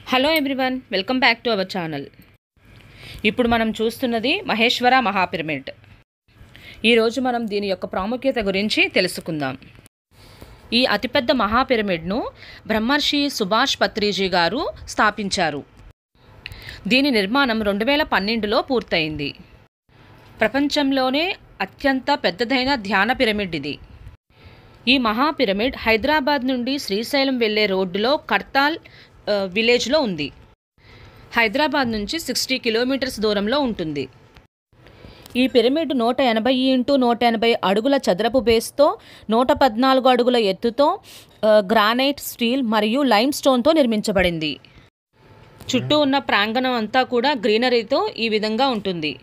Hello everyone, welcome back to our channel. ఇప్పుడు మనం చూస్తున్నది మహేశ్వర మహాపిరమిడ్. ఈరోజు మనం దీని యొక్క ప్రాముఖ్యత గురించి తెలుసుకుందాం. ఈ అతిపెద్ద మహాపిరమిడ్ను బ్రహ్మర్షి సుభాష్ పత్రిజీ గారు స్థాపించారు. దీని నిర్మాణం 2012లో పూర్తయింది. ప్రపంచంలోనే అత్యంత పెద్దదైన ధ్యాన పిరమిడ్ ఇది. ఈ మహాపిరమిడ్ హైదరాబాద్ నుండి శ్రీశైలం వెళ్లే రోడ్డులో కర్తాల్ విలేజ్లో ఉంది. హైదరాబాద్ నుంచి 60 కిలోమీటర్స్ దూరంలో ఉంటుంది. ఈ పిరమిడ్ 180 x 180 అడుగుల చదరపు బేస్తో 114 అడుగుల ఎత్తుతో గ్రానైట్, స్టీల్ మరియు లైమ్ స్టోన్తో నిర్మించబడింది. చుట్టూ ఉన్న ప్రాంగణం అంతా కూడా గ్రీనరీతో ఈ విధంగా ఉంటుంది.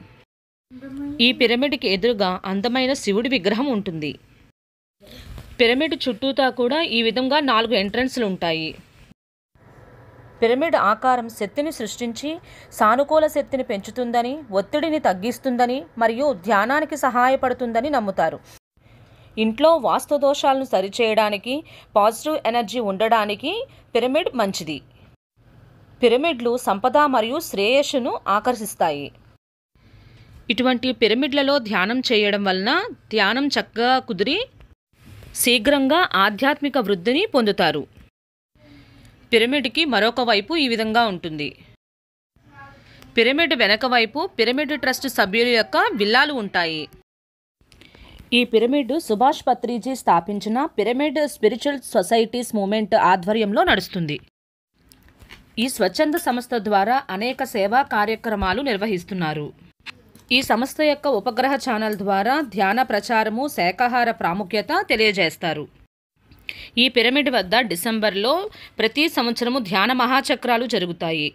ఈ పిరమిడ్కి ఎదురుగా అందమైన శివుడి విగ్రహం ఉంటుంది. పిరమిడ్ చుట్టూతా కూడా ఈ విధంగా 4 ఎంట్రన్స్లు ఉంటాయి. పిరమిడ్ ఆకారం శక్తిని సృష్టించి సానుకూల శక్తిని పెంచుతుందని, ఒత్తిడిని తగ్గిస్తుందని మరియు ధ్యానానికి సహాయపడుతుందని నమ్ముతారు. ఇంట్లో వాస్తు దోషాలను సరిచేయడానికి, పాజిటివ్ ఎనర్జీ ఉండడానికి పిరమిడ్ మంచిది. పిరమిడ్లు సంపద మరియు శ్రేయస్సును ఆకర్షిస్తాయి. ఇటువంటి పిరమిడ్లలో ధ్యానం చేయడం వలన ధ్యానం చక్కగా కుదిరి శీఘ్రంగా ఆధ్యాత్మిక వృద్ధిని పొందుతారు. పిరమిడ్కి మరొక వైపు ఈ విధంగా ఉంటుంది. పిరమిడ్ వెనక వైపు పిరమిడ్ ట్రస్ట్ సభ్యుల యొక్క విల్లాలు ఉంటాయి. ఈ పిరమిడ్ సుభాష్ పత్రిజీ స్థాపించిన పిరమిడ్ స్పిరిచువల్ సొసైటీస్ మూవ్మెంట్ ఆధ్వర్యంలో నడుస్తుంది. ఈ స్వచ్ఛంద సంస్థ ద్వారా అనేక సేవా కార్యక్రమాలు నిర్వహిస్తున్నారు. ఈ సంస్థ యొక్క ఉపగ్రహ ఛానల్ ద్వారా ధ్యాన ప్రచారము, శాకాహార ప్రాముఖ్యత తెలియజేస్తారు. ఈ పిరమిడ్ వద్ద డిసెంబర్లో ప్రతి సంవత్సరము ధ్యాన మహాచక్రాలు జరుగుతాయి.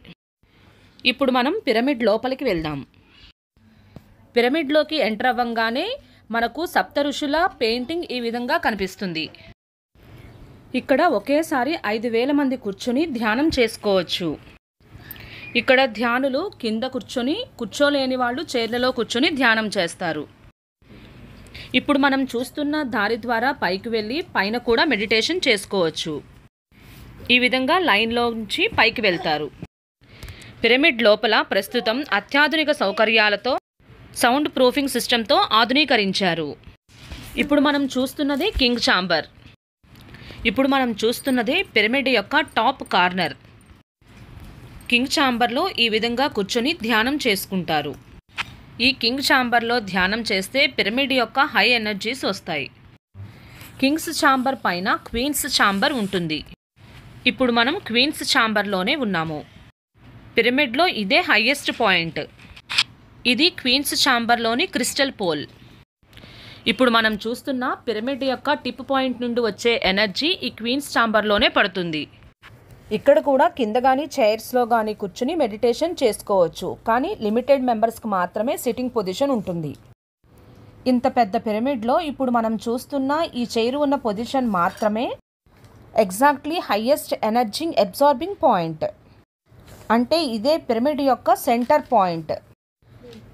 ఇప్పుడు మనం పిరమిడ్ లోపలికి వెళ్దాం. పిరమిడ్లోకి ఎంటర్ అవ్వంగానే మనకు సప్త ఋషుల పెయింటింగ్ ఈ విధంగా కనిపిస్తుంది. ఇక్కడ ఒకేసారి 5,000 మంది కూర్చొని ధ్యానం చేసుకోవచ్చు. ఇక్కడ ధ్యానులు కింద కూర్చోలేని వాళ్ళు చైర్లలో కూర్చొని ధ్యానం చేస్తారు. ఇప్పుడు మనం చూస్తున్న దారి ద్వారా పైకి వెళ్ళి పైన కూడా మెడిటేషన్ చేసుకోవచ్చు. ఈ విధంగా లైన్లోంచి పైకి వెళ్తారు. పిరమిడ్ లోపల ప్రస్తుతం అత్యాధునిక సౌకర్యాలతో సౌండ్ ప్రూఫింగ్ సిస్టంతో ఆధునీకరించారు. ఇప్పుడు మనం చూస్తున్నది కింగ్ ఛాంబర్. ఇప్పుడు మనం చూస్తున్నది పిరమిడ్ యొక్క టాప్ కార్నర్. కింగ్ ఛాంబర్లో ఈ విధంగా కూర్చొని ధ్యానం చేసుకుంటారు. ఈ కింగ్ ఛాంబర్లో ధ్యానం చేస్తే పిరమిడ్ యొక్క హై ఎనర్జీస్ వస్తాయి. కింగ్స్ ఛాంబర్ పైన క్వీన్స్ ఛాంబర్ ఉంటుంది. ఇప్పుడు మనం క్వీన్స్ ఛాంబర్లోనే ఉన్నాము. పిరమిడ్లో ఇదే హైయెస్ట్ పాయింట్. ఇది క్వీన్స్ ఛాంబర్లోని క్రిస్టల్ పోల్. ఇప్పుడు మనం చూస్తున్న పిరమిడ్ యొక్క టిప్ పాయింట్ నుండి వచ్చే ఎనర్జీ ఈ క్వీన్స్ ఛాంబర్లోనే పడుతుంది. ఇక్కడ కూడా కింద కానీ చైర్స్లో కానీ కూర్చుని మెడిటేషన్ చేసుకోవచ్చు. కానీ లిమిటెడ్ మెంబర్స్కి మాత్రమే సిట్టింగ్ పొజిషన్ ఉంటుంది. ఇంత పెద్ద పిరమిడ్లో ఇప్పుడు మనం చూస్తున్న ఈ చైర్ ఉన్న పొజిషన్ మాత్రమే exactly highest energy absorbing point. అంటే ఇదే పిరమిడ్ యొక్క సెంటర్ పాయింట్.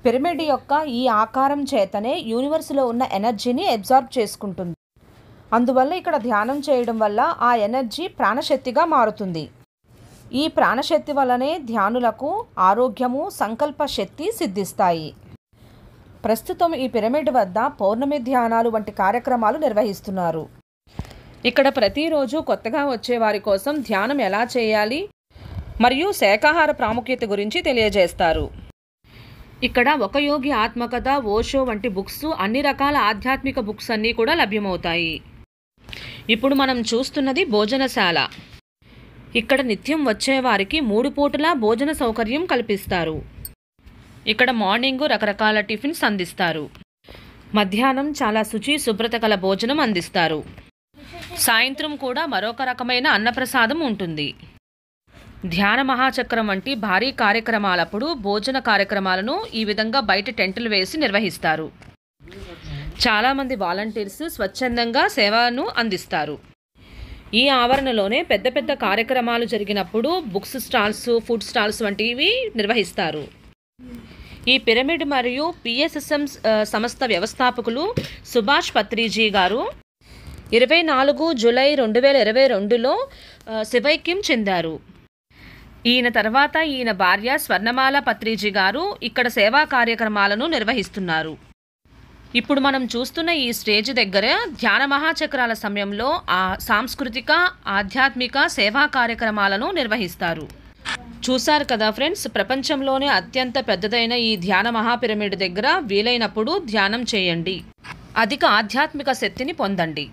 పిరమిడ్ యొక్క ఈ ఆకారం చేతనే యూనివర్స్లో ఉన్న ఎనర్జీని అబ్జార్బ్ చేసుకుంటుంది. అందువల్ల ఇక్కడ ధ్యానం చేయడం వల్ల ఆ ఎనర్జీ ప్రాణశక్తిగా మారుతుంది. ఈ ప్రాణశక్తి వల్లనే ధ్యానులకు ఆరోగ్యము, సంకల్ప శక్తి సిద్ధిస్తాయి. ప్రస్తుతం ఈ పిరమిడ్ వద్ద పౌర్ణమి ధ్యానాలు వంటి కార్యక్రమాలు నిర్వహిస్తున్నారు. ఇక్కడ ప్రతిరోజు కొత్తగా వచ్చే వారి కోసం ధ్యానం ఎలా చేయాలి మరియు శాకాహార ప్రాముఖ్యత గురించి తెలియజేస్తారు. ఇక్కడ ఒక యోగి ఆత్మకథ, ఓషో వంటి బుక్స్, అన్ని రకాల ఆధ్యాత్మిక బుక్స్ అన్నీ కూడా లభ్యమవుతాయి. ఇప్పుడు మనం చూస్తున్నది భోజనశాల. ఇక్కడ నిత్యం వచ్చేవారికి 3 పూటలా భోజన సౌకర్యం కల్పిస్తారు. ఇక్కడ మార్నింగ్ రకరకాల టిఫిన్స్ అందిస్తారు. మధ్యాహ్నం చాలా శుచి, శుభ్రత గల భోజనం అందిస్తారు. సాయంత్రం కూడా మరొక రకమైన అన్నప్రసాదం ఉంటుంది. ధ్యాన మహాచక్రం వంటి భారీ కార్యక్రమాలప్పుడు భోజన కార్యక్రమాలను ఈ విధంగా బయట టెంట్లు వేసి నిర్వహిస్తారు. చాలామంది వాలంటీర్స్ స్వచ్ఛందంగా సేవను అందిస్తారు. ఈ ఆవరణలోనే పెద్ద పెద్ద కార్యక్రమాలు జరిగినప్పుడు బుక్స్ స్టాల్స్, ఫుడ్ స్టాల్స్ వంటివి నిర్వహిస్తారు. ఈ పిరమిడ్ మరియు పిఎస్ఎస్ఎం సంస్థ వ్యవస్థాపకులు సుభాష్ పత్రిజీ గారు 24 జూలై 2022లో శివైక్యం చెందారు. ఈయన తర్వాత ఈయన భార్య స్వర్ణమాల పత్రిజీ గారు ఇక్కడ సేవా కార్యక్రమాలను నిర్వహిస్తున్నారు. ఇప్పుడు మనం చూస్తున్న ఈ స్టేజ్ దగ్గర ధ్యాన మహాచక్రాల సమయంలో సాంస్కృతిక ఆధ్యాత్మిక సేవా కార్యక్రమాలను నిర్వహిస్తారు. చూశారు కదా ఫ్రెండ్స్, ప్రపంచంలోనే అత్యంత పెద్దదైన ఈ ధ్యాన మహాపిరమిడ్ దగ్గర వీలైనప్పుడు ధ్యానం చేయండి, అధిక ఆధ్యాత్మిక శక్తిని పొందండి.